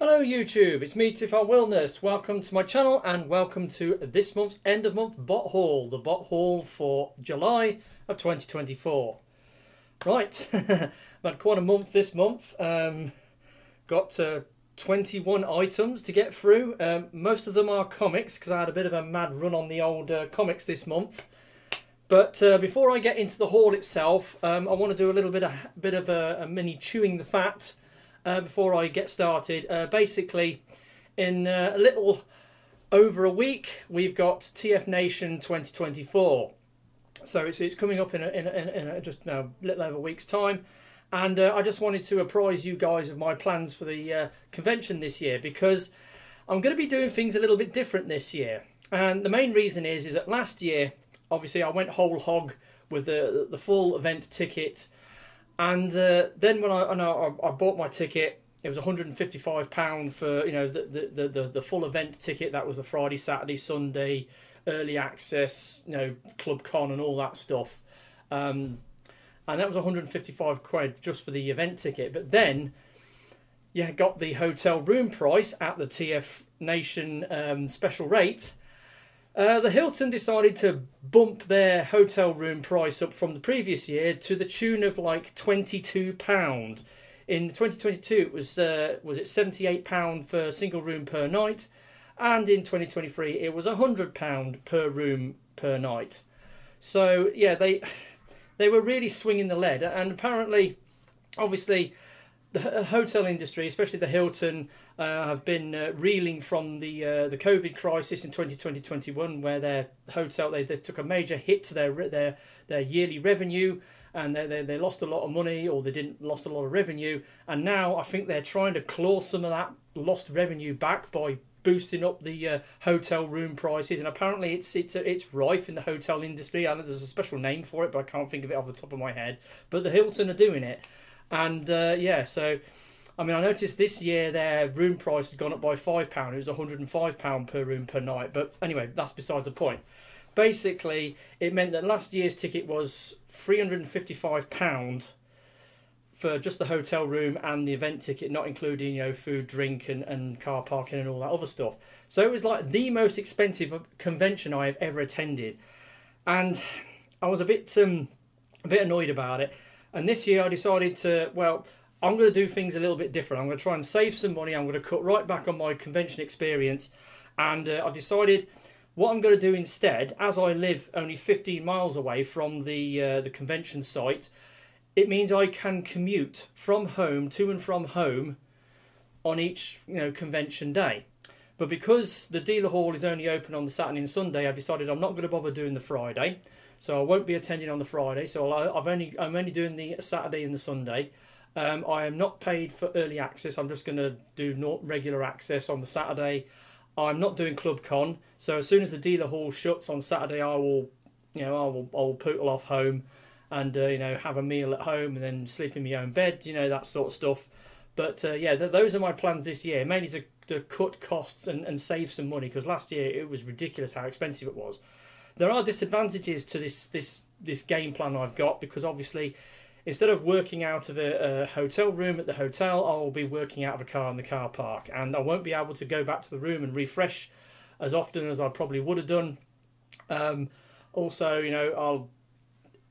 Hello YouTube, it's me TFNation Wellness. Welcome to my channel and welcome to this month's end of month bot haul, the bot haul for July of 2024. Right, I've had quite a month this month. Got 21 items to get through. Most of them are comics because I had a bit of a mad run on the old comics this month. But before I get into the haul itself, I want to do a little bit of a mini chewing the fat. Before I get started, basically in a little over a week we've got TFNation 2024, so it's coming up in just a little over a week's time, and I just wanted to apprise you guys of my plans for the convention this year, because I'm going to be doing things a little bit different this year. And the main reason is that last year obviously I went whole hog with the full event ticket. And then when I bought my ticket, it was £155 for the full event ticket. That was the Friday, Saturday, Sunday, early access, Club Con and all that stuff. And that was 155 quid just for the event ticket. But then you got the hotel room price at the TFNation special rate. The Hilton decided to bump their hotel room price up from the previous year to the tune of like £22. In 2022 it was it £78 for single room per night, and in 2023 it was £100 per room per night. So yeah, they were really swinging the lead, and apparently, obviously, the hotel industry, especially the Hilton, have been reeling from the COVID crisis in 2020-21, where their hotel they took a major hit to their yearly revenue, and they lost a lot of money, or they didn't lost a lot of revenue, and now I think they're trying to claw some of that lost revenue back by boosting up the hotel room prices. And apparently it's rife in the hotel industry. I know there's a special name for it, but I can't think of it off the top of my head. But the Hilton are doing it. And yeah, so I mean, I noticed this year their room price had gone up by £5. It was £105 per room per night. But anyway, that's besides the point. Basically, it meant that last year's ticket was £355 for just the hotel room and the event ticket, not including food, drink, and car parking and all that other stuff. So it was like the most expensive convention I have ever attended, and I was a bit annoyed about it. And this year I decided to, well, I'm going to do things a little bit different. I'm going to try and save some money. I'm going to cut right back on my convention experience. And I've decided what I'm going to do instead, as I live only 15 miles away from the convention site, it means I can commute from home to and from home on each convention day. But because the dealer hall is only open on the Saturday and Sunday, I've decided I'm not going to bother doing the Friday. So I won't be attending on the Friday. So I'm only doing the Saturday and the Sunday. I am not paid for early access. I'm just going to do regular access on the Saturday. I'm not doing Club Con. So as soon as the dealer hall shuts on Saturday, I will poodle off home and have a meal at home and then sleep in my own bed. That sort of stuff. But yeah, those are my plans this year, mainly to cut costs and save some money, because last year it was ridiculous how expensive it was. There are disadvantages to this game plan I've got, because obviously instead of working out of a hotel room at the hotel, I will be working out of a car in the car park, and I won't be able to go back to the room and refresh as often as I probably would have done. Also,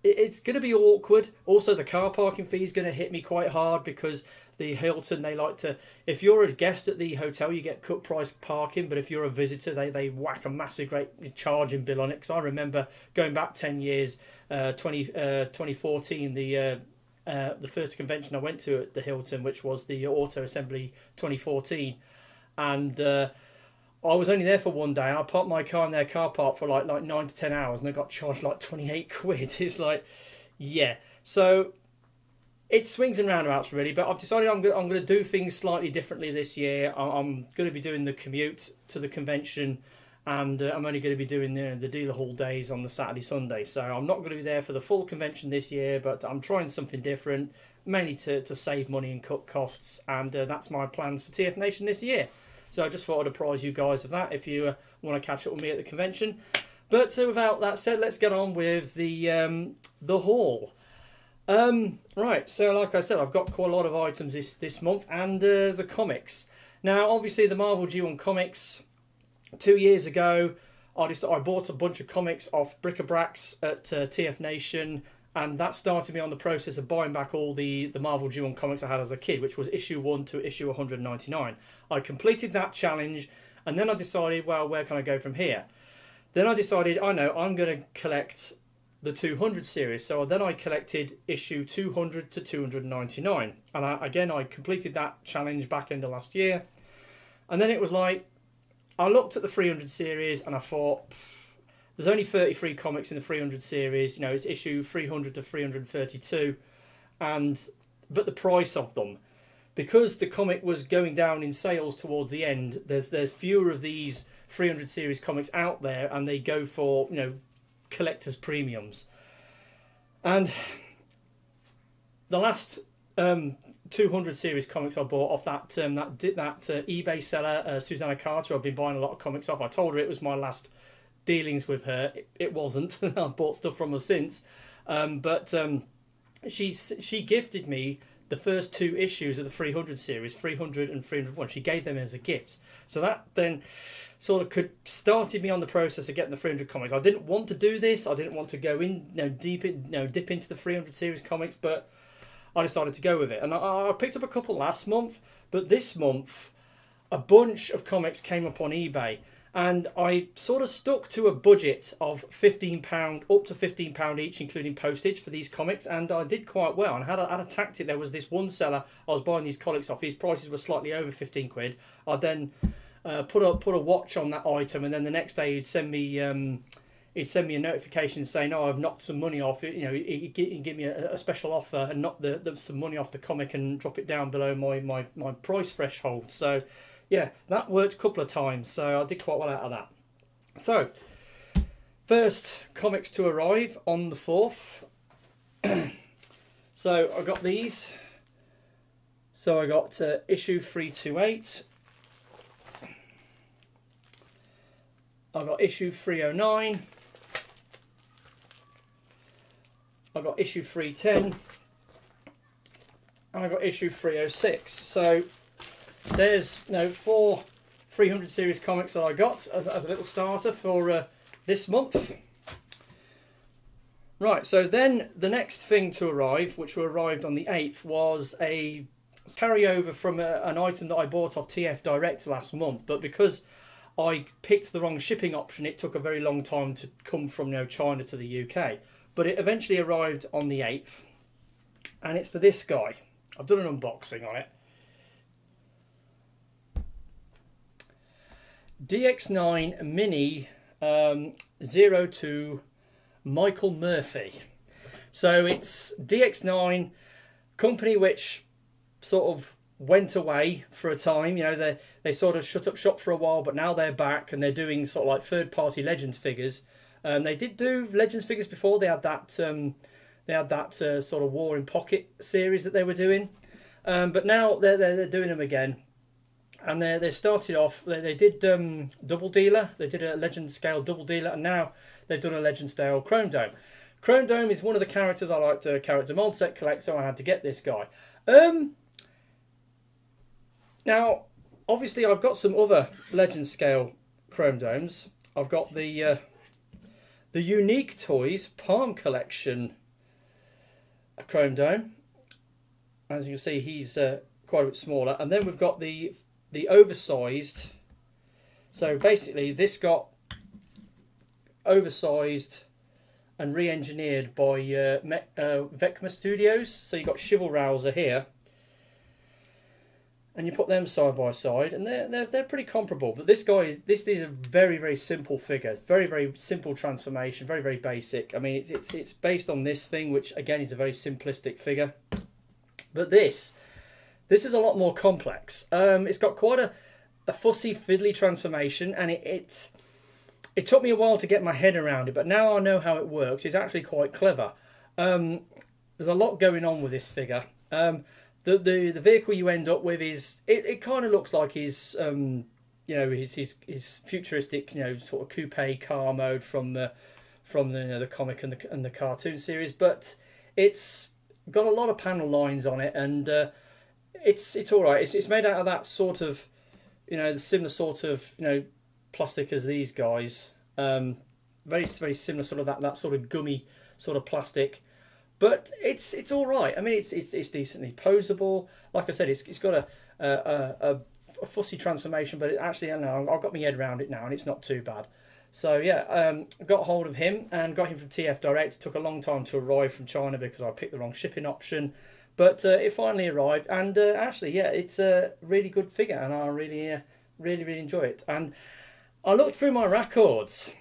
it's going to be awkward. Also, the car parking fee is going to hit me quite hard, because the Hilton, they like to, if you're a guest at the hotel, you get cut price parking, but if you're a visitor, they whack a massive great charging bill on it. Because I remember going back 10 years, 2014, the first convention I went to at the Hilton, which was the Auto Assembly 2014, and I was only there for one day. I parked my car in their car park for like 9 to 10 hours, and I got charged like 28 quid. It's like, yeah. So it swings and roundabouts really, but I've decided I'm going to do things slightly differently this year. I'm going to be doing the commute to the convention, and I'm only going to be doing the dealer hall days on the Saturday, Sunday. So I'm not going to be there for the full convention this year, but I'm trying something different, mainly to save money and cut costs, and that's my plans for TFNation this year. So I just thought I'd apprise you guys of that if you want to catch up with me at the convention. But without that said, let's get on with the haul. Right, so like I said, I've got quite a lot of items this month, and the comics. Now, obviously, the Marvel G1 comics, 2 years ago, I bought a bunch of comics off bric-a-bracs at TFNation, and that started me on the process of buying back all the Marvel G1 comics I had as a kid, which was issue 1 to issue 199. I completed that challenge, and then I decided, well, where can I go from here? Then I decided, I know, I'm going to collect the 200 series. So then I collected issue 200 to 299. And I completed that challenge back end of last year. And then it was like, I looked at the 300 series and I thought, there's only 33 comics in the 300 series. You know, it's issue 300 to 332. But the price of them, because the comic was going down in sales towards the end, there's fewer of these 300 series comics out there, and they go for, you know, collector's premiums. And the last 200 series comics I bought off that eBay seller, Susanna Carter, I've been buying a lot of comics off. I told her it was my last dealings with her. It wasn't. I've bought stuff from her since. She gifted me the first 2 issues of the 300 series, 300 and 301. She gave them as a gift. So that then sort of started me on the process of getting the 300 comics. I didn't want to do this. I didn't want to go in, dip into the 300 series comics, but I decided to go with it. And I picked up a couple last month, but this month a bunch of comics came up on eBay. And I sort of stuck to a budget of £15, up to £15 each, including postage for these comics, and I did quite well. And I had a tactic. There was this one seller I was buying these comics off. His prices were slightly over 15 quid. I then put a watch on that item, and then the next day he'd send me a notification saying, "Oh, I've knocked some money off." You know, he'd give me a special offer and knock some money off the comic and drop it down below my price threshold. So yeah, that worked a couple of times, so I did quite well out of that. So, first comics to arrive on the 4th. So, I got these. So, I got issue 328. I got issue 309. I got issue 310. And I got issue 306. So, there's 4 300 series comics that I got as a little starter for this month. Right, so then the next thing to arrive, which arrived on the 8th, was a carryover from an item that I bought off TF Direct last month. But because I picked the wrong shipping option, it took a very long time to come from China to the UK. But it eventually arrived on the 8th. And it's for this guy. I've done an unboxing on it. DX9 Mini 02 Michael Murphy. So it's DX9, company which sort of went away for a time. You know, they sort of shut up shop for a while, but now they're back and they're doing sort of like third-party Legends figures. They did do Legends figures before. They had that sort of War in Pocket series that they were doing, but now they're doing them again. And they started off, they did Double Dealer, they did a Legend Scale Double Dealer, and now they've done a Legend Scale Chrome Dome. Chrome Dome is one of the characters I like to character mold set collect, so I had to get this guy. Now, obviously I've got some other Legend Scale Chrome Domes. I've got the Unique Toys Palm Collection Chrome Dome. As you can see, he's quite a bit smaller. And then we've got the oversized. So basically this got oversized and re-engineered by Vecma Studios. So you've got Chival Rouser here, and you put them side by side, and they're pretty comparable. But this guy, this is a very, very simple figure, very, very simple transformation, very, very basic. I mean, it's based on this thing, which again is a very simplistic figure. But this is a lot more complex. It's got quite a fussy, fiddly transformation, and it took me a while to get my head around it, but now I know how it works. It's actually quite clever. There's a lot going on with this figure. The vehicle you end up with is it kind of looks like his his futuristic sort of coupe car mode from the comic and the cartoon series, but it's got a lot of panel lines on it, and it's all right. It's made out of that sort of the similar sort of plastic as these guys. Very similar sort of that sort of gummy sort of plastic, but it's all right. I mean, it's decently posable. Like I said, it's got a fussy transformation, but actually, I know I've got my head around it now, and it's not too bad. So yeah, got hold of him and got him from TF Direct. It took a long time to arrive from China because I picked the wrong shipping option, but it finally arrived. And actually, yeah, it's a really good figure, and I really enjoy it. And I looked through my records.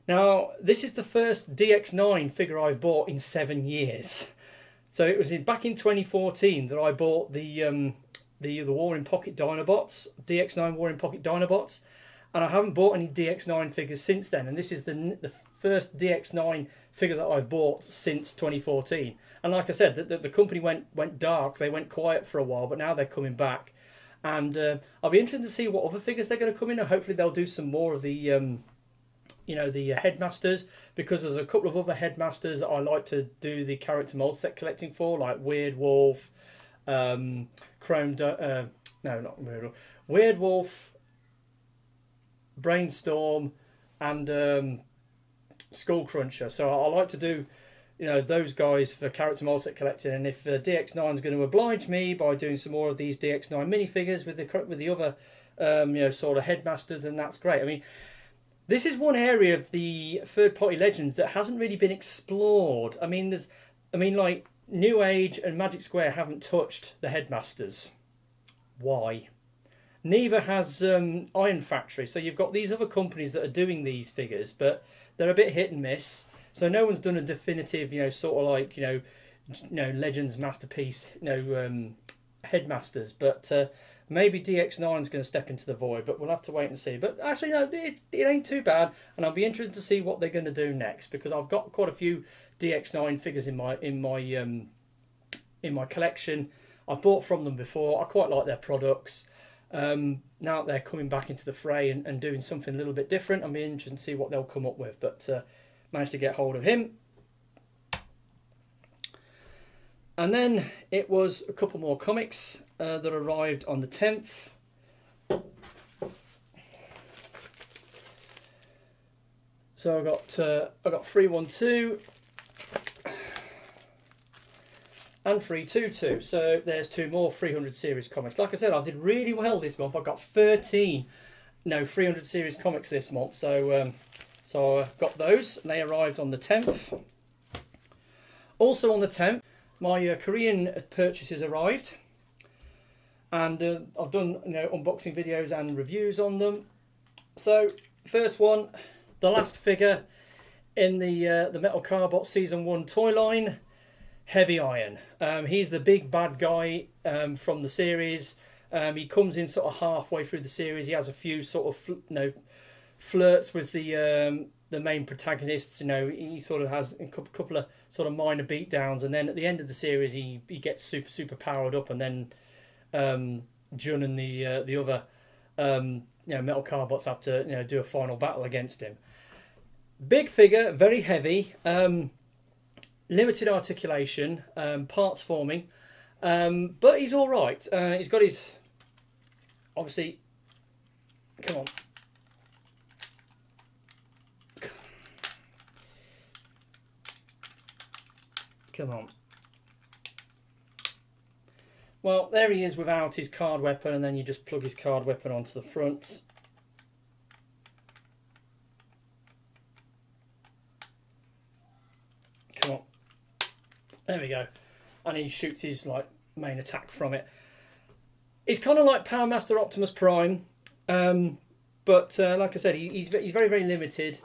Now, this is the first DX9 figure I've bought in 7 years. So it was back in 2014 that I bought the War in Pocket Dinobots, DX9 War in Pocket Dinobots. And I haven't bought any DX9 figures since then. And this is the first DX9 figure that I've bought since 2014. And like I said, the company went dark. They went quiet for a while, but now they're coming back. And I'll be interested to see what other figures they're going to come in. And hopefully they'll do some more of the, the headmasters. Because there's a couple of other headmasters that I like to do the character mold set collecting for. Like Weird Wolf, Weird Wolf, Brainstorm, and Skull Cruncher. So I like to do, those guys for character mold set collecting. And if DX9 is going to oblige me by doing some more of these DX9 minifigures with the other, sort of headmasters, then that's great. I mean, this is one area of the third-party Legends that hasn't really been explored. I mean, like New Age and Magic Square haven't touched the headmasters. Why? Neither has Iron Factory. So you've got these other companies that are doing these figures, but they're a bit hit and miss. So no one's done a definitive, sort of like, Legends masterpiece, headmasters. But maybe DX9 is going to step into the void, but we'll have to wait and see. But actually, no, it ain't too bad, and I'll be interested to see what they're going to do next, because I've got quite a few DX9 figures in my collection. I've bought from them before. I quite like their products. Now they're coming back into the fray and doing something a little bit different. I'm interested to see what they'll come up with, but managed to get hold of him. And then it was a couple more comics that arrived on the 10th. So I got 312 and 322. So there's two more 300 series comics. Like I said, I did really well this month. I got 300 series comics this month. So so I got those, and they arrived on the 10th. Also on the 10th, my Korean purchases arrived, and I've done unboxing videos and reviews on them. So first one, the last figure in the Metal Carbot Season 1 toy line, Heavy Iron. He's the big bad guy from the series. He comes in sort of halfway through the series. He has a few sort of flirts with the main protagonists. He sort of has a couple of sort of minor beatdowns, and then at the end of the series he gets super powered up, and then Jun and the other Metal Carbots have to do a final battle against him. Big figure, very heavy, limited articulation, parts forming, but he's all right. He's got his, obviously, come on. Come on. Well, there he is without his card weapon, and then you just plug his card weapon onto the front. Come on. There we go. And he shoots his main attack from it. He's kind of like Power Master Optimus Prime, but like I said, he's very limited,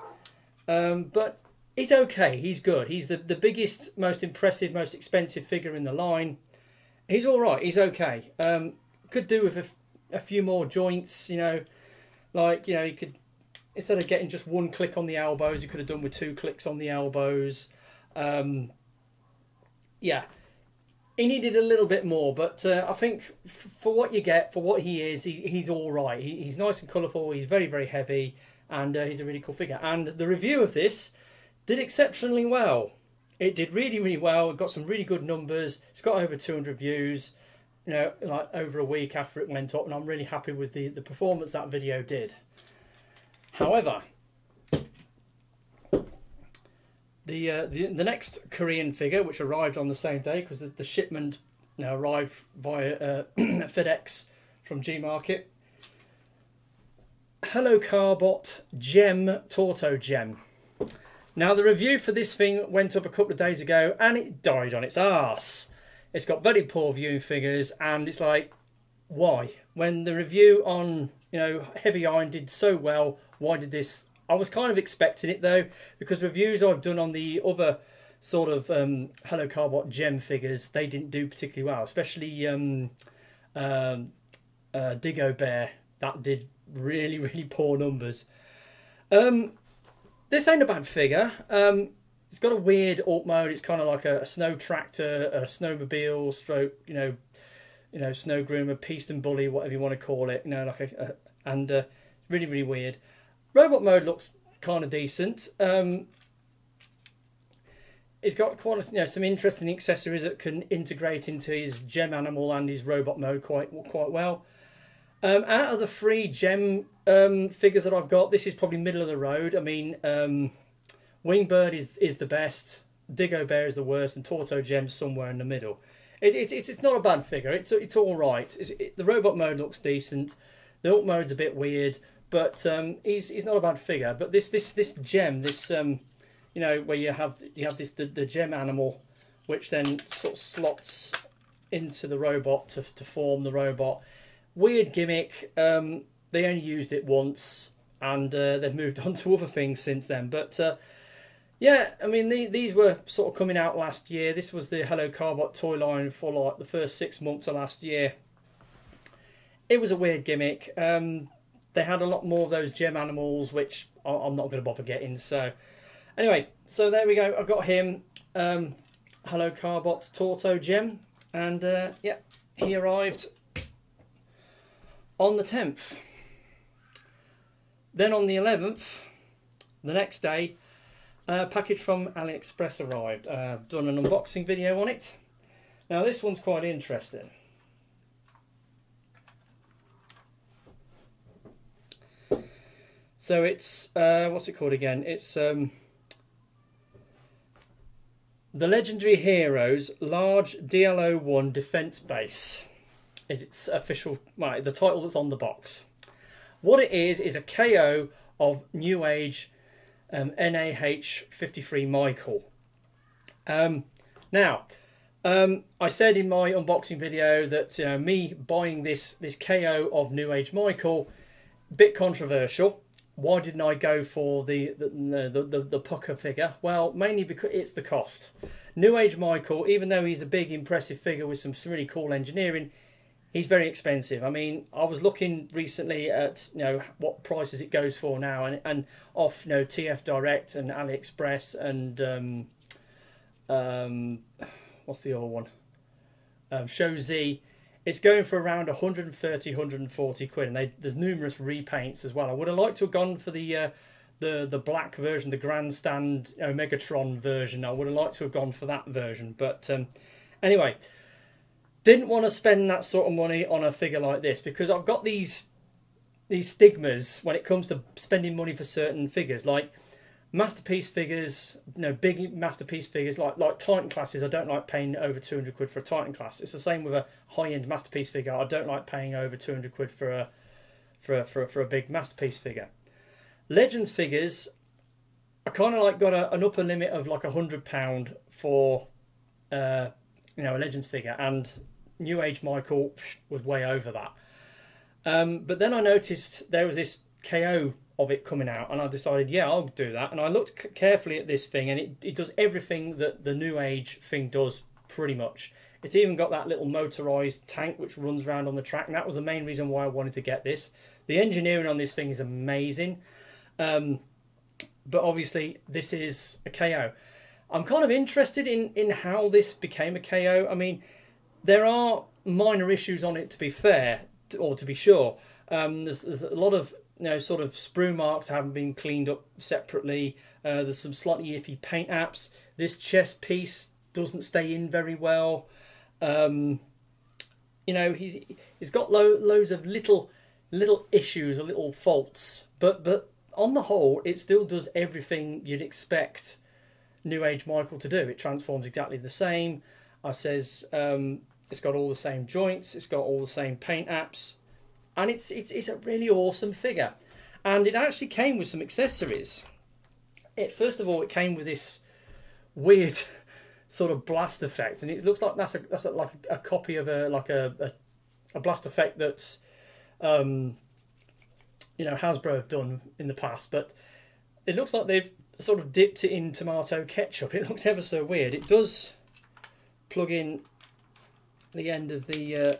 but he's okay. He's good. He's the biggest, most impressive, most expensive figure in the line. He's all right. He's okay. Could do with a few more joints. You could, instead of getting just one click on the elbows, you could have done with 2 clicks on the elbows. Yeah, he needed a little bit more, but I think for what you get, for what he is, he's all right. He's nice and colourful. He's very heavy, and he's a really cool figure. And the review of this did exceptionally well. It did really well. It got some really good numbers. It's got over 200 views. you know, like over a week after it went up, and I'm really happy with the performance that video did. However, the next Korean figure, which arrived on the same day because the shipment arrived via FedEx from G Market. Hello Carbot Gem Torto Gem. Now the review for this thing went up a couple of days ago and it died on its arse. It's got very poor viewing figures, and it's like, why? When the review on, you know, Heavy Iron did so well, why did this? I was kind of expecting it though, because reviews I've done on the other sort of Hello Carbot Gem figures, they didn't do particularly well, especially Digo Bear. That did really poor numbers. This ain't a bad figure. It's got a weird alt mode. It's kind of like a snow tractor, a snowmobile, stroke, you know, snow groomer, piston bully, whatever you want to call it. You know, like and really weird. Robot mode looks kind of decent. It's got quite, you know, some interesting accessories that can integrate into his gem animal and his robot mode quite well. Out of the 3 gem figures that I've got, this is probably middle of the road. I mean, Wingbird is the best, Digo Bear is the worst, and Torto Gem's somewhere in the middle. It's not a bad figure. It's all right. The robot mode looks decent. The alt mode's a bit weird, but he's not a bad figure. But this gem, this you know, where you have this the gem animal, which then sort of slots into the robot to form the robot. Weird gimmick. They only used it once, and they've moved on to other things since then. But yeah, I mean, these were sort of coming out last year. This was the Hello Carbot toy line for like the first 6 months of last year. It was a weird gimmick. They had a lot more of those gem animals, which I'm not going to bother getting. So anyway, so there we go. I got him. Hello Carbot Torto Gem, and yeah, he arrived on the 10th. Then on the 11th, the next day, a package from AliExpress arrived. I've done an unboxing video on it. Now this one's quite interesting. So it's, what's it called again? It's the Legendary Heroes Large DL01 Defense Base. Is its official, right, the title that's on the box. What it is a KO of New Age NAH53 Michael. Now, I said in my unboxing video that me buying this KO of New Age Michael, bit controversial. Why didn't I go for the pucker figure? Well, mainly because it's the cost. New Age Michael, even though he's a big impressive figure with some really cool engineering, he's very expensive. I mean, I was looking recently at, you know, what prices it goes for now, and off, you know, TF Direct and AliExpress and what's the other one? Show Z. It's going for around 130, 140 quid, and there's numerous repaints as well. I would have liked to have gone for the black version, the grandstand, you know, Megatron version. I would have liked to have gone for that version, but anyway. Didn't want to spend that sort of money on a figure like this, because I've got these stigmas when it comes to spending money for certain figures, like masterpiece figures, you know, big masterpiece figures like Titan classes. I don't like paying over 200 quid for a Titan class. It's the same with a high-end masterpiece figure. I don't like paying over 200 quid for a big masterpiece figure. Legends figures, I kind of like got an upper limit of like £100 for you know, a Legends figure, and New Age Michael was way over that. But then I noticed there was this KO of it coming out, and I decided, yeah, I'll do that. And I looked carefully at this thing, and it does everything that the New Age thing does, pretty much. It's even got that little motorised tank which runs around on the track, and that was the main reason why I wanted to get this. The engineering on this thing is amazing, but obviously this is a KO. I'm kind of interested in how this became a KO. I mean, there are minor issues on it, to be fair, or to be sure. There's a lot of, you know, sort of sprue marks haven't been cleaned up separately. There's some slightly iffy paint apps. This chest piece doesn't stay in very well. You you know, he's got loads of little issues or little faults, but on the whole, it still does everything you'd expect New Age Michael to do. It transforms exactly the same. It's got all the same joints. It's got all the same paint apps, and it's a really awesome figure. And it actually came with some accessories. First of all, it came with this weird sort of blast effect, and it looks like that's like a copy of a blast effect that's you know, Hasbro have done in the past, but it looks like they've sort of dipped it in tomato ketchup. It looks ever so weird. It does plug in the end of the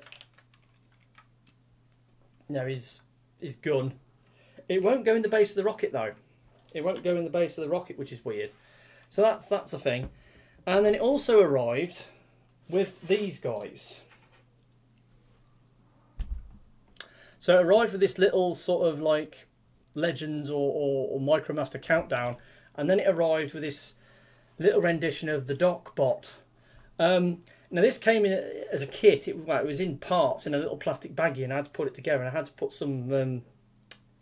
his gun. It won't go in the base of the rocket though. It won't go in the base of the rocket, which is weird. So that's a thing. And then it also arrived with these guys. So it arrived with this little sort of like Legends or Micromaster countdown, and then it arrived with this little rendition of the Docbot. Now this came in as a kit. It was in parts in a little plastic baggie, and I had to put it together. And I had to put some.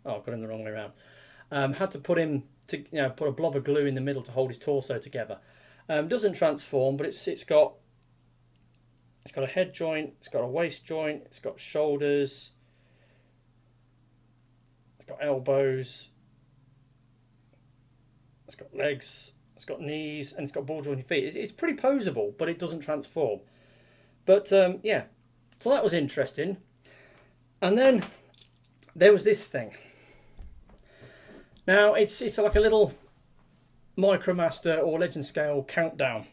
I've got him the wrong way around. Had to put him to put a blob of glue in the middle to hold his torso together. Doesn't transform, but it's got a head joint. It's got a waist joint. It's got shoulders. Got elbows, it's got legs, it's got knees, and it's got ball jointed feet. It's pretty poseable, but it doesn't transform. But yeah, so that was interesting. And then there was this thing. Now it's like a little Micromaster or Legend scale countdown.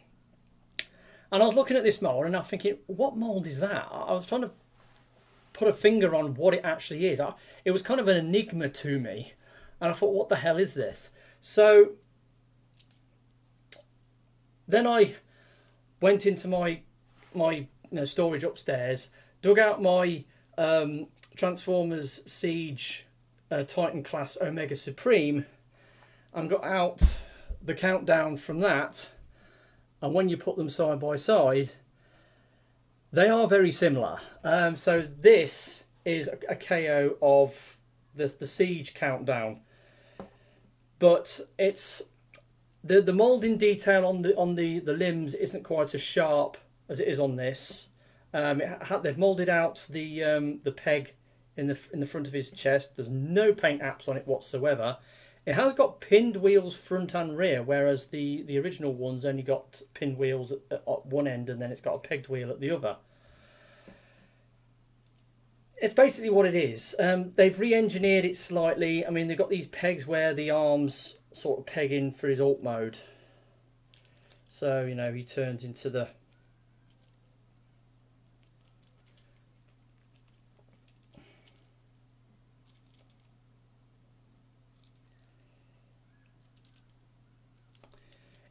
And I was looking at this mold and I'm thinking, what mold is that? I was trying to put a finger on what it actually is. It was kind of an enigma to me, and I thought, what the hell is this? So then I went into my storage upstairs, dug out my Transformers Siege Titan class Omega Supreme, and got out the countdown from that. And when you put them side by side, they are very similar. So this is a KO of the Siege countdown, but it's the moulding detail on the limbs isn't quite as sharp as it is on this. They've moulded out the peg in the front of his chest. There's no paint apps on it whatsoever. It has got pinned wheels front and rear, whereas the original one's only got pinned wheels at one end, and then it's got a pegged wheel at the other. It's basically what it is. They've re-engineered it slightly. I mean, they've got these pegs where the arms sort of peg in for his alt mode. So, you know, he turns into the...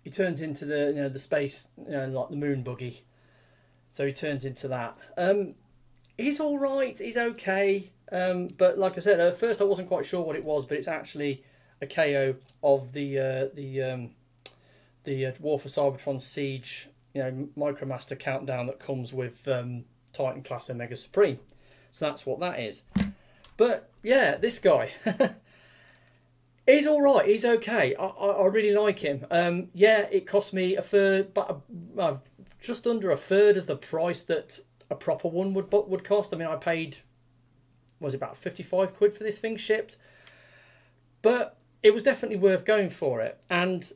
He turns into the the space, like the moon buggy. So he turns into that. He's all right. He's okay. But like I said, at first I wasn't quite sure what it was, but it's actually a KO of the War for Cybertron Siege, Micromaster countdown that comes with Titan class Omega Supreme. So that's what that is. But yeah, this guy. He's all right. He's okay. I really like him. Yeah, it cost me a third, but just under a third of the price that a proper one would cost. I mean, I paid, was it about 55 quid for this thing shipped? But it was definitely worth going for it. And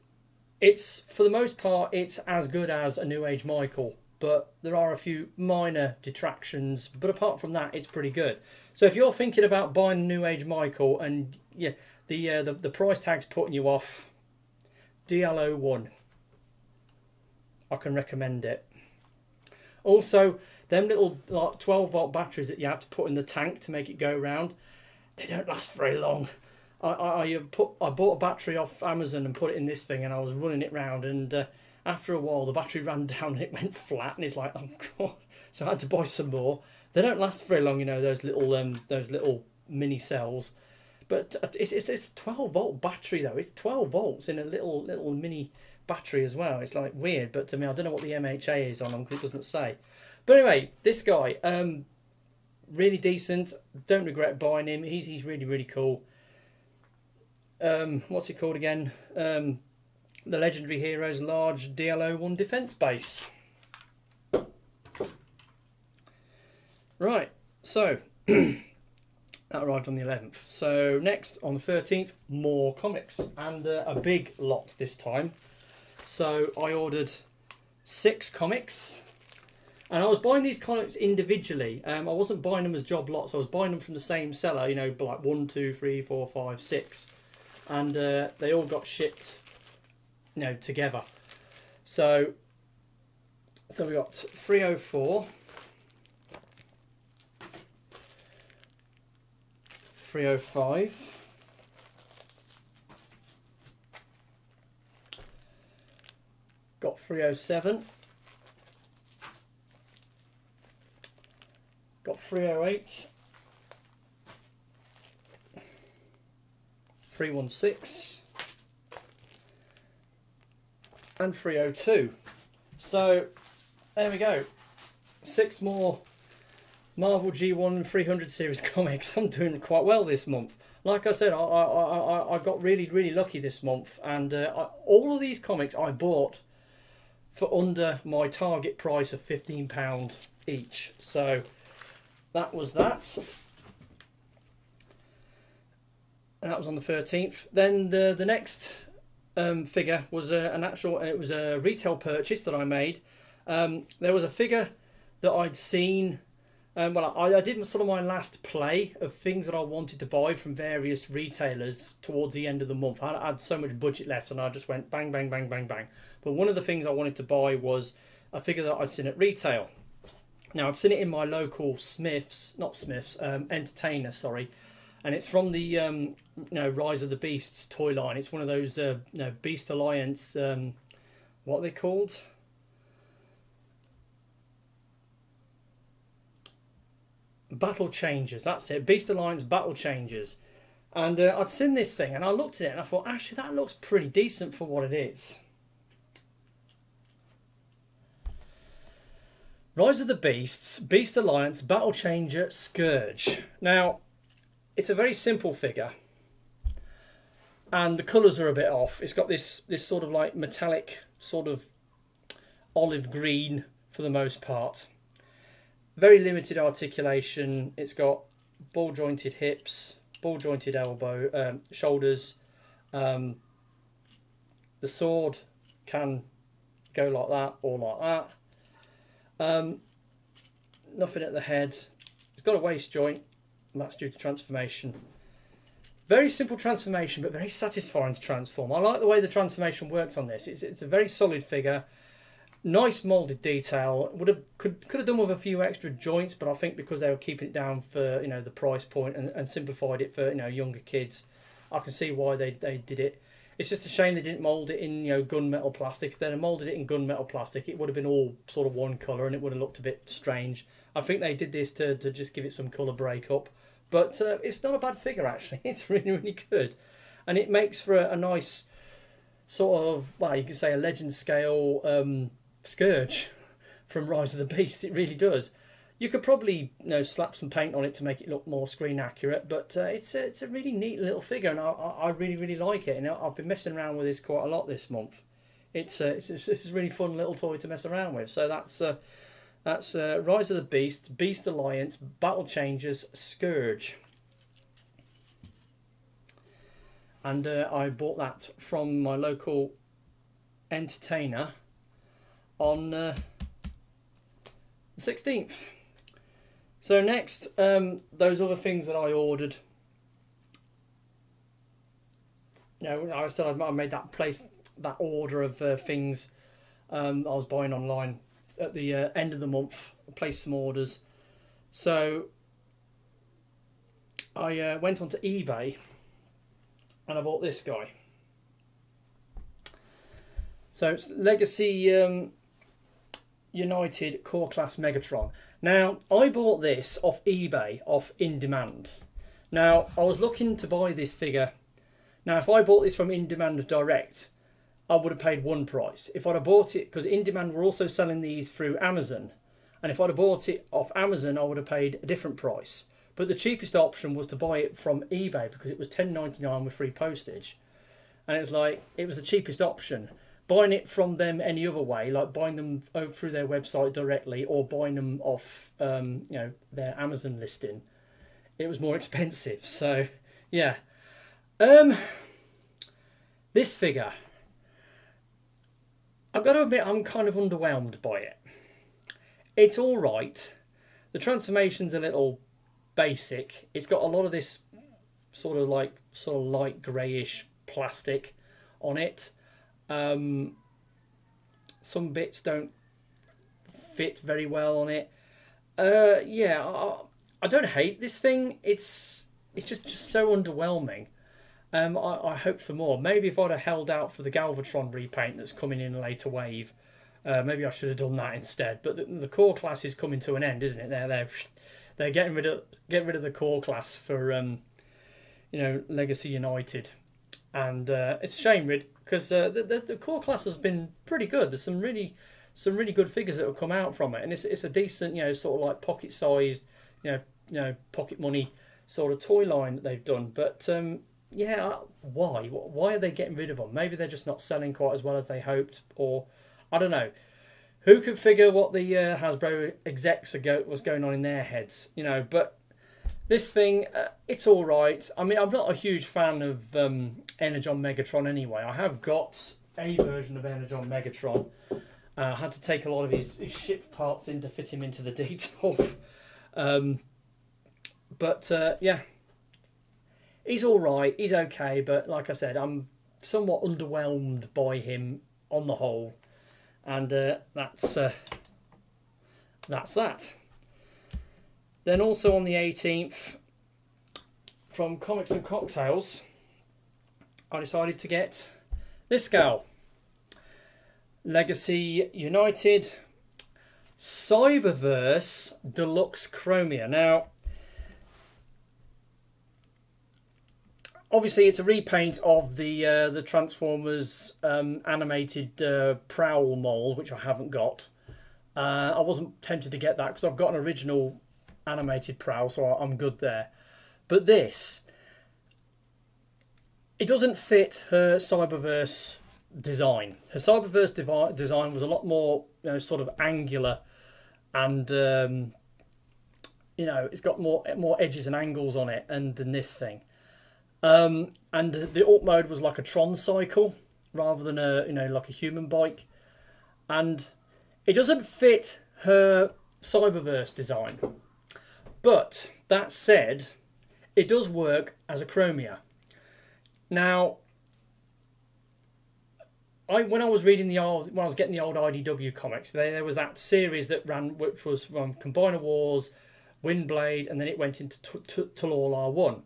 it's, for the most part, it's as good as a New Age Michael. But there are a few minor detractions. But apart from that, it's pretty good. So if you're thinking about buying a New Age Michael and yeah, the price tag's putting you off, DLO1. I can recommend it. Also, them little like 12-volt batteries that you have to put in the tank to make it go round, they don't last very long. I bought a battery off Amazon and put it in this thing, and I was running it round, and after a while the battery ran down and it went flat, and it's like, oh god. So I had to buy some more. They don't last very long, those little mini cells. But it's a 12-volt battery though. It's 12 volts in a little mini battery as well. It's like weird, but to me, I don't know what the MHA is on them because it doesn't say. But anyway, this guy, really decent. Don't regret buying him. He's really, really cool. What's he called again? The Legendary Heroes Large DL01 Defense Base. Right, so that arrived on the 11th. So next, on the 13th, more comics, and a big lot this time. So I ordered 6 comics, and I was buying these comics individually. I wasn't buying them as job lots. I was buying them from the same seller, you know, like 1, 2, 3, 4, 5, 6, and they all got shipped, you know, together. So we got 304, 305, got 307, got 308, 316, and 302. So there we go, 6 more Marvel G1 300 series comics. I'm doing quite well this month. Like I said, I got really lucky this month, and all of these comics I bought for under my target price of £15 each. So that was that. And that was on the 13th. Then the next figure was it was a retail purchase that I made. There was a figure that I'd seen. Well, I did sort of my last play of things that I wanted to buy from various retailers towards the end of the month. I had so much budget left, and I just went bang, bang, bang, bang, bang. But one of the things I wanted to buy was a figure that I'd seen at retail. Now, I'd seen it in my local Entertainer, sorry. And it's from the you know, Rise of the Beasts toy line. It's one of those you know, Beast Alliance, what are they called? Battle Changers, that's it. Beast Alliance Battle Changers. And I'd seen this thing, and I looked at it and I thought, actually, that looks pretty decent for what it is. Rise of the Beasts, Beast Alliance Battle Changer Scourge. Now, it's a very simple figure, and the colours are a bit off. It's got this sort of like metallic, sort of olive green for the most part. Very limited articulation. It's got ball jointed hips, ball jointed elbow, shoulders. The sword can go like that or like that. Nothing at the head. It's got a waist joint, and that's due to transformation. Very simple transformation, but very satisfying to transform. I like the way the transformation works on this. It's a very solid figure. Nice moulded detail. Could have done with a few extra joints, but I think because they were keeping it down for, you know, the price point, and simplified it for, you know, younger kids, I can see why they did it. It's just a shame they didn't mould it in, you know, gunmetal plastic. If they'd have moulded it in gunmetal plastic, it would have been all sort of one colour, and it would have looked a bit strange. I think they did this to just give it some colour breakup, but it's not a bad figure actually. It's really good, and it makes for a nice sort of, well, you could say a legend scale Scourge from Rise of the Beast. It really does. You could probably, you know, slap some paint on it to make it look more screen accurate, but it's a really neat little figure, and I really like it. And I've been messing around with this quite a lot this month. It's a really fun little toy to mess around with. So that's Rise of the Beast, Beast Alliance, Battle Changers, Scourge. And I bought that from my local Entertainer on the 16th. So next, those other things that I ordered. You know, I said I made that order of things I was buying online at the end of the month. I placed some orders. So I went onto eBay and I bought this guy. So it's Legacy United Core Class Megatron. Now, I bought this off eBay, off In Demand. Now, I was looking to buy this figure. Now, if I bought this from In Demand direct, I would have paid one price. If I'd have bought it, because In Demand were also selling these through Amazon, And if I'd have bought it off Amazon, I would have paid a different price. But the cheapest option was to buy it from eBay because it was $10.99 with free postage. And it was like, it was the cheapest option. Buying it from them any other way, like buying them over through their website directly or buying them off you know, their Amazon listing, it was more expensive. So yeah, this figure, I've got to admit I'm kind of underwhelmed by it. It's all right. The transformation's a little basic. It's got a lot of this sort of light greyish plastic on it. Some bits don't fit very well on it. Yeah, I don't hate this thing. It's just so underwhelming. I hope for more. Maybe if I'd have held out for the Galvatron repaint that's coming in a later wave, maybe I should have done that instead. But the core class is coming to an end, isn't it? They're getting rid of the core class for you know, Legacy United, and it's a shame, because the core class has been pretty good. There's some really good figures that have come out from it, and it's a decent, you know, sort of like pocket sized, you know, pocket money sort of toy line that they've done. But yeah, why are they getting rid of them? Maybe they're just not selling quite as well as they hoped, or I don't know. Who can figure what the Hasbro execs was going on in their heads, you know? But this thing, it's all right. I mean, I'm not a huge fan of Energon Megatron anyway. I have got a version of Energon Megatron. I had to take a lot of his ship parts in to fit him into the Detolf. But yeah, he's all right. He's okay. But like I said, I'm somewhat underwhelmed by him on the whole. And that's that. Then also on the 18th, from Comics and Cocktails, I decided to get this gal. Legacy United Cyberverse Deluxe Chromia. Now, obviously it's a repaint of the Transformers animated Prowl mold, which I haven't got. I wasn't tempted to get that because I've got an original animated Prowl, so I'm good there. But this, it doesn't fit her Cyberverse design. Her Cyberverse design was a lot more, you know, sort of angular, and you know, it's got more edges and angles on it than this thing. And the alt mode was like a Tron cycle rather than a, you know, like a human bike, and it doesn't fit her Cyberverse design. But that said, it does work as a Chromia. Now, when I was reading when I was getting the old IDW comics, there was that series that ran, which was from Combiner Wars, Windblade, and then it went into Talal R1.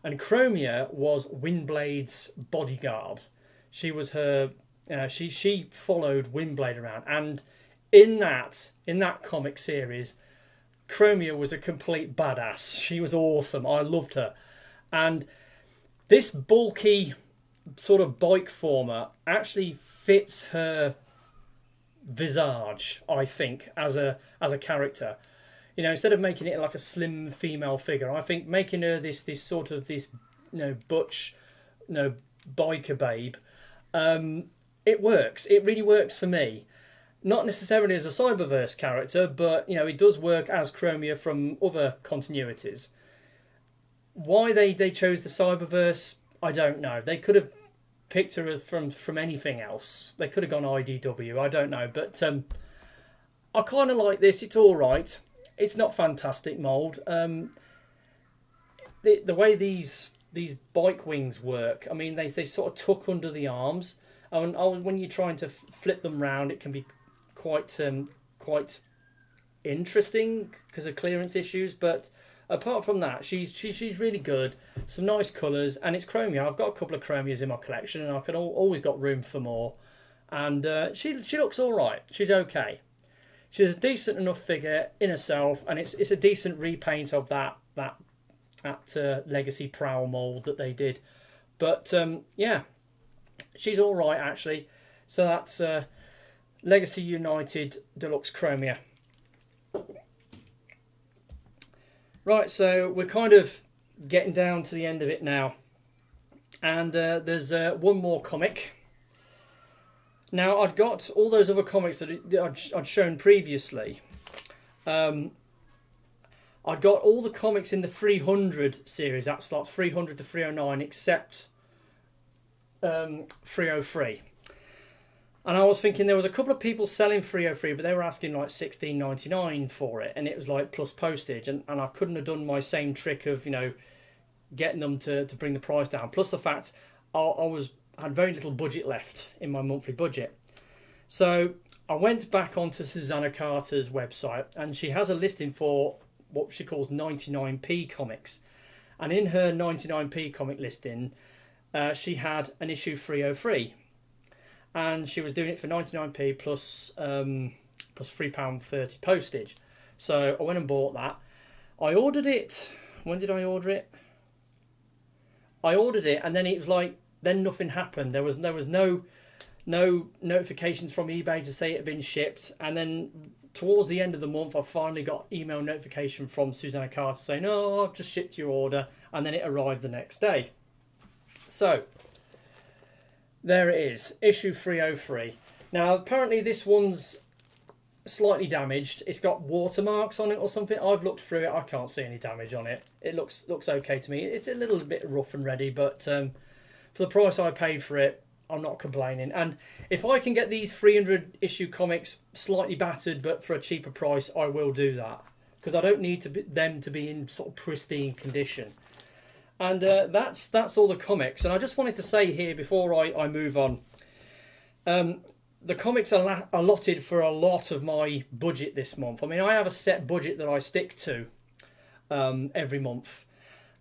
And Chromia was Windblade's bodyguard. She was her, she followed Windblade around, and in that comic series, Chromia was a complete badass. She was awesome. I loved her. And this bulky sort of bike former actually fits her visage, I think, as a character. You know, instead of making it like a slim female figure, I think making her this sort of you know, butch, you know, biker babe, it works. It really works for me. Not necessarily as a Cyberverse character, but, you know, it does work as Chromia from other continuities. Why they chose the Cyberverse, I don't know. They could have picked her from anything else. They could have gone IDW, I don't know. But I kind of like this. It's all right. It's not fantastic mould. The way these bike wings work, I mean, they sort of tuck under the arms. And when you're trying to flip them round, it can be quite interesting because of clearance issues. But apart from that, she's really good. Some nice colours, and it's Chromia. I've got a couple of Chromias in my collection, and I can always got room for more. And she looks all right. She's okay. She's a decent enough figure in herself, and it's a decent repaint of that Legacy Prowl mould that they did. But yeah, she's all right actually. So that's Legacy United Deluxe Chromia. Right, so we're kind of getting down to the end of it now. And there's one more comic. Now, I'd got all those other comics that I'd shown previously. I'd got all the comics in the 300 series. That starts 300 to 309, except 303. And I was thinking there was a couple of people selling 303, but they were asking like $16.99 for it, and it was like plus postage, and I couldn't have done my same trick of, you know, getting them to bring the price down. Plus the fact I had very little budget left in my monthly budget. So I went back onto Susanna Carter's website, and she has a listing for what she calls 99p comics. And in her 99p comic listing, she had an issue 303. And she was doing it for 99p plus £3.30 postage. So I went and bought that. I ordered it. When did I order it? I ordered it, and then it was like, then nothing happened. There was no notifications from eBay to say it had been shipped. And then towards the end of the month, I finally got email notification from Susanna Carter saying, "Oh, I've just shipped your order," and then it arrived the next day. So there it is, issue 303. Now, apparently this one's slightly damaged. It's got watermarks on it or something. I've looked through it. I can't see any damage on it. It looks okay to me. It's a little bit rough and ready, but for the price I paid for it, I'm not complaining. And if I can get these 300 issue comics slightly battered, but for a cheaper price, I will do that, because I don't need them to be in sort of pristine condition. And that's all the comics. And I just wanted to say here before I move on, the comics are allotted for a lot of my budget this month. I mean, I have a set budget that I stick to every month.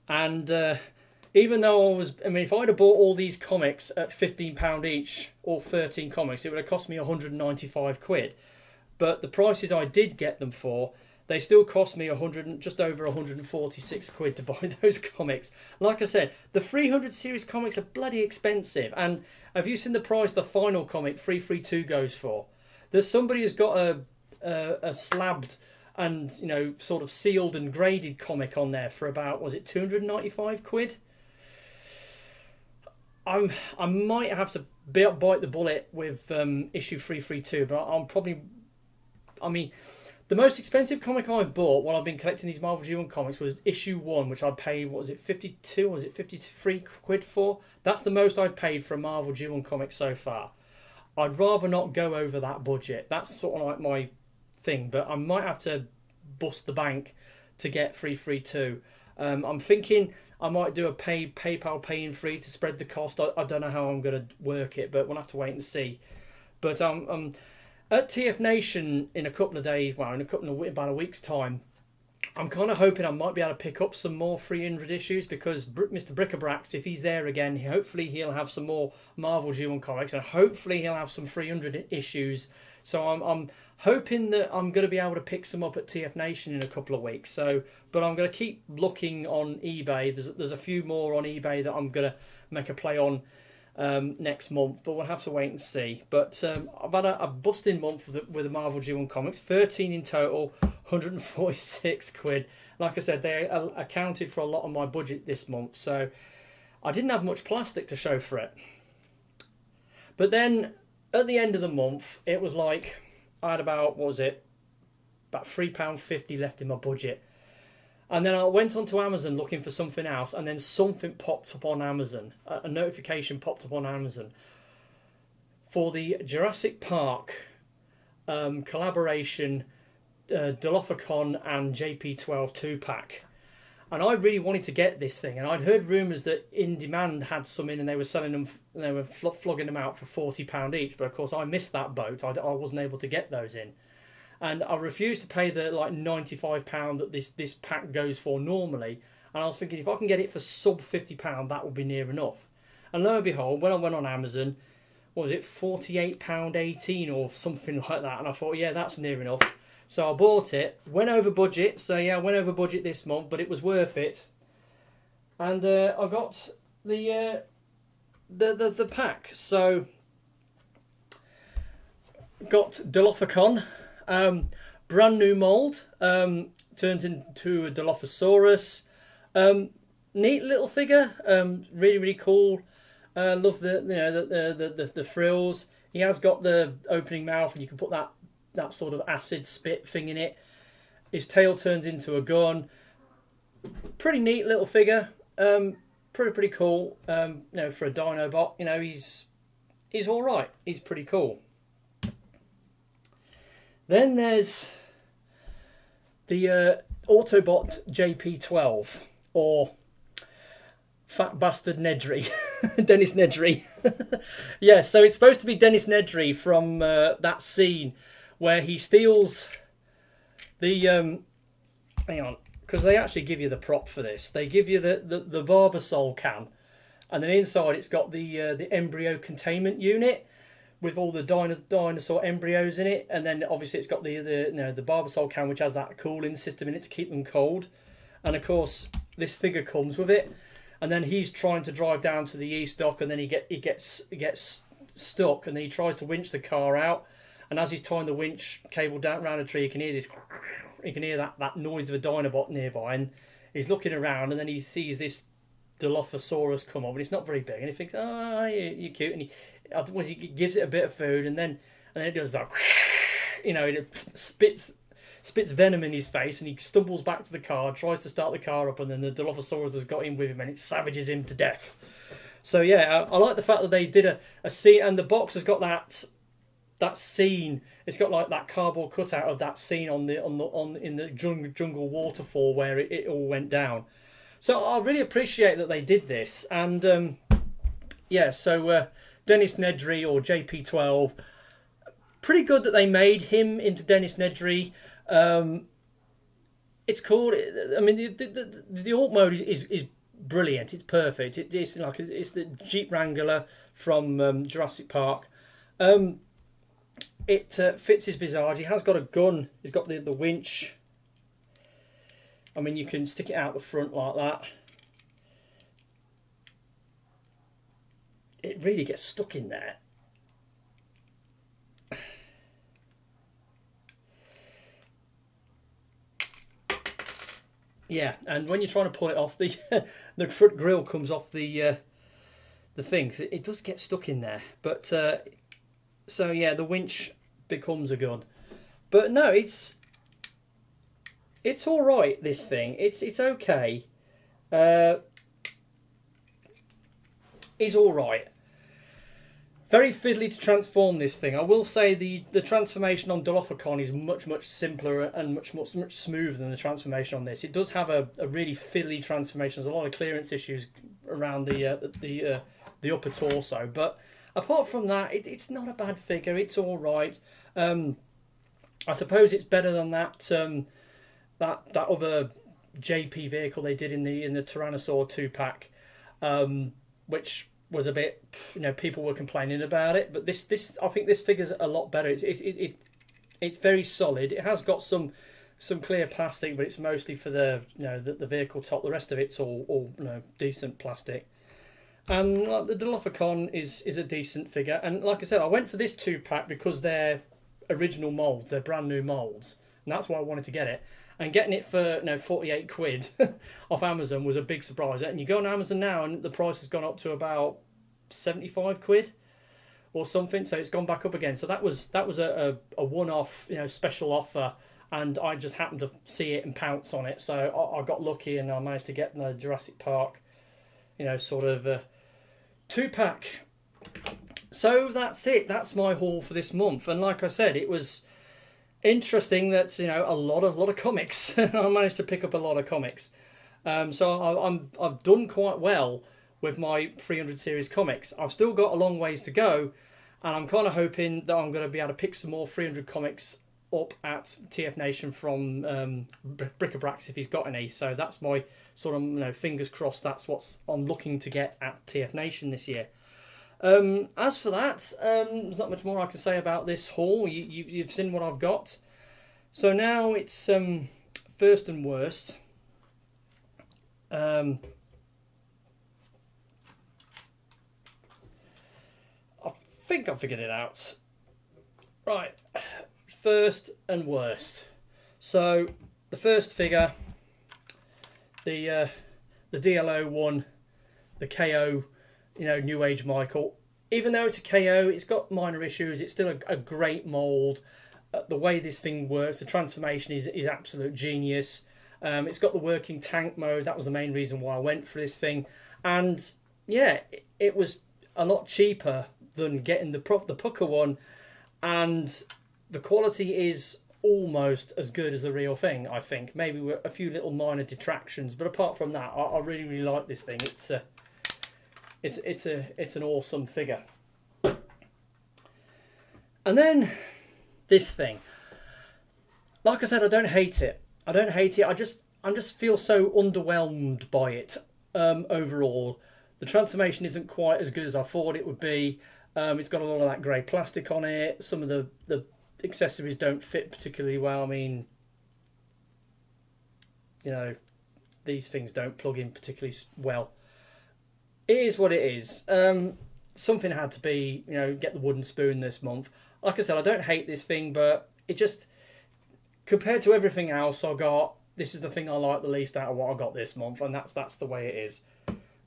And even though if I'd have bought all these comics at £15 each, or 13 comics, it would have cost me 195 quid. But the prices I did get them for, they still cost me just over 146 quid to buy those comics. Like I said, the 300 series comics are bloody expensive. And have you seen the price the final comic 332 goes for? There's somebody who's got a slabbed and, you know, sort of sealed and graded comic on there for about, was it 295 quid? I might have to bite the bullet with issue 332, but I'm probably, I mean, the most expensive comic I've bought while I've been collecting these Marvel G1 comics was issue 1, which I paid, what was it, 52 or was it 53 quid for? That's the most I've paid for a Marvel G1 comic so far. I'd rather not go over that budget. That's sort of like my thing, but I might have to bust the bank to get 332. I'm thinking I might do a PayPal pay-in free to spread the cost. I don't know how I'm going to work it, but we'll have to wait and see. But at TFNation in a couple of days, well, about a week's time, I'm kind of hoping I might be able to pick up some more 300 issues, because Mr. Brickabrax, if he's there again, hopefully he'll have some more Marvel G1 comics, and hopefully he'll have some 300 issues. So I'm hoping that I'm going to be able to pick some up at TFNation in a couple of weeks. So, but I'm going to keep looking on eBay. There's a few more on eBay that I'm going to make a play on next month, but we'll have to wait and see. But I've had a busting month with the Marvel G1 comics, 13 in total, 146 quid. Like I said, they accounted for a lot of my budget this month, so I didn't have much plastic to show for it. But then at the end of the month, it was like I had about, what was it, about £3.50 left in my budget. And then I went onto Amazon looking for something else, and then something popped up on Amazon. A notification popped up on Amazon for the Jurassic Park collaboration Dilophocon and JP12 2-pack. And I really wanted to get this thing, and I'd heard rumours that In Demand had some in, and they were selling them, they were flogging them out for £40 each. But of course, I missed that boat. I wasn't able to get those in. And I refused to pay the like £95 that this pack goes for normally. And I was thinking, if I can get it for sub £50, that would be near enough. And lo and behold, when I went on Amazon, what was it, £48.18 or something like that. And I thought, yeah, that's near enough. So I bought it, went over budget. So yeah, I went over budget this month, but it was worth it. And I got the pack. So got Dilophocon. brand new mold. Turns into a Dilophosaurus. Neat little figure. Really, really cool. Love the the frills. He has got the opening mouth, and you can put that sort of acid spit thing in it. His tail turns into a gun. Pretty neat little figure. Pretty cool. You know, for a Dinobot, you know, he's all right. He's pretty cool. Then there's the Autobot JP12, or Fat Bastard Nedry, Dennis Nedry. Yeah, so it's supposed to be Dennis Nedry from that scene where he steals the hang on, because they actually give you the prop for this. They give you the Barbasol can, and then inside it's got the embryo containment unit with all the dinosaur embryos in it, and then obviously it's got the Barbasol can, which has that cooling system in it to keep them cold. And of course this figure comes with it, and then he's trying to drive down to the east dock, and then he gets stuck, and then he tries to winch the car out, and as he's tying the winch cable down around a tree, you can hear this. You can hear that noise of a Dinobot nearby, and he's looking around, and then he sees this Dilophosaurus come up, and it's not very big, and he thinks, "Oh, you're cute," and he gives it a bit of food, and then it does that, you know, it spits venom in his face, and he stumbles back to the car, tries to start the car up, and then the Dilophosaurus has got him with him, and it savages him to death. So yeah, I like the fact that they did a scene, and the box has got that scene. It's got like that cardboard cutout of that scene in the jungle waterfall where it all went down. So I really appreciate that they did this, and yeah. So Dennis Nedry, or JP12, pretty good that they made him into Dennis Nedry. It's cool. I mean, the alt mode is brilliant. It's perfect. It's the Jeep Wrangler from Jurassic Park. It fits his visage. He has got a gun. He's got the winch. I mean, you can stick it out the front like that. It really gets stuck in there. Yeah, and when you're trying to pull it off, the front grille comes off the thing. So it does get stuck in there. But so yeah, the winch becomes a gun. But no, it's all right. This thing, it's okay. He's all right. Very fiddly to transform this thing. I will say the transformation on Dilophocon is much upper and much smoother than the transformation on this. It does have a really fiddly transformation. There's a lot of clearance issues around the upper torso, but apart from that, it's not a bad figure. It's all right. I suppose it's better than that that other JP vehicle they did in the Tyrannosaur 2-pack, which was a bit, you know, people were complaining about it. But this I think this figure's a lot better. It's very solid. It has got some clear plastic, but it's mostly for the the vehicle top. The rest of it's all decent plastic. And the Dilophocon is a decent figure. And like I said, I went for this 2-pack because they're original molds, they're brand new molds, and that's why I wanted to get it. And getting it for 48 quid off Amazon was a big surprise. And you go on Amazon now, and the price has gone up to about 75 quid or something. So it's gone back up again. So that was a one-off, special offer, and I just happened to see it and pounce on it. So I got lucky, and I managed to get the Jurassic Park, sort of 2-pack. So that's it. That's my haul for this month. And like I said, it was interesting that a lot of comics. I managed to pick up a lot of comics. So I've done quite well with my 300 series comics. I've still got a long ways to go, and I'm kind of hoping that I'm going to be able to pick some more 300 comics up at TFNation from Bric-a-Brax if he's got any. So that's my sort of fingers crossed. That's what I'm looking to get at TFNation this year. As for that, there's not much more I can say about this haul. You've seen what I've got. So now it's first and worst. I think I figured it out. Right, first and worst. So the first figure, the DLO one, the KO, you know, New Age Michael. Even though it's a KO, it's got minor issues. It's still a great mould. The way this thing works, the transformation is absolute genius. It's got the working tank mode. That was the main reason why I went for this thing. And yeah, it was a lot cheaper than getting the pucker one. And the quality is almost as good as the real thing, I think. Maybe with a few little minor detractions. But apart from that, I really, really like this thing. It's an awesome figure. And then this thing. Like I said, I don't hate it. I don't hate it. I just feel so underwhelmed by it overall. The transformation isn't quite as good as I thought it would be. It's got a lot of that grey plastic on it. Some of the accessories don't fit particularly well. I mean, you know, these things don't plug in particularly well. It is what it is. Something had to be, you know, get the wooden spoon this month. Like I said, I don't hate this thing, but it just, compared to everything else I got, this is the thing I like the least out of what I got this month, and that's the way it is.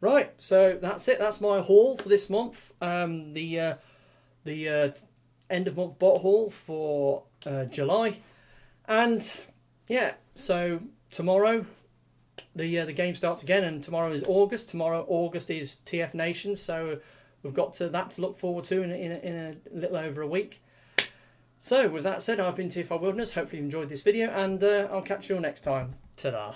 Right, so that's it. That's my haul for this month. The end of month bot haul for July, and yeah. So tomorrow, the game starts again, and tomorrow is August. Tomorrow August is TFNation, so we've got that to look forward to in a little over a week. So with that said, I've been TFI Wilderness. Hopefully you enjoyed this video, and I'll catch you all next time. Ta-da.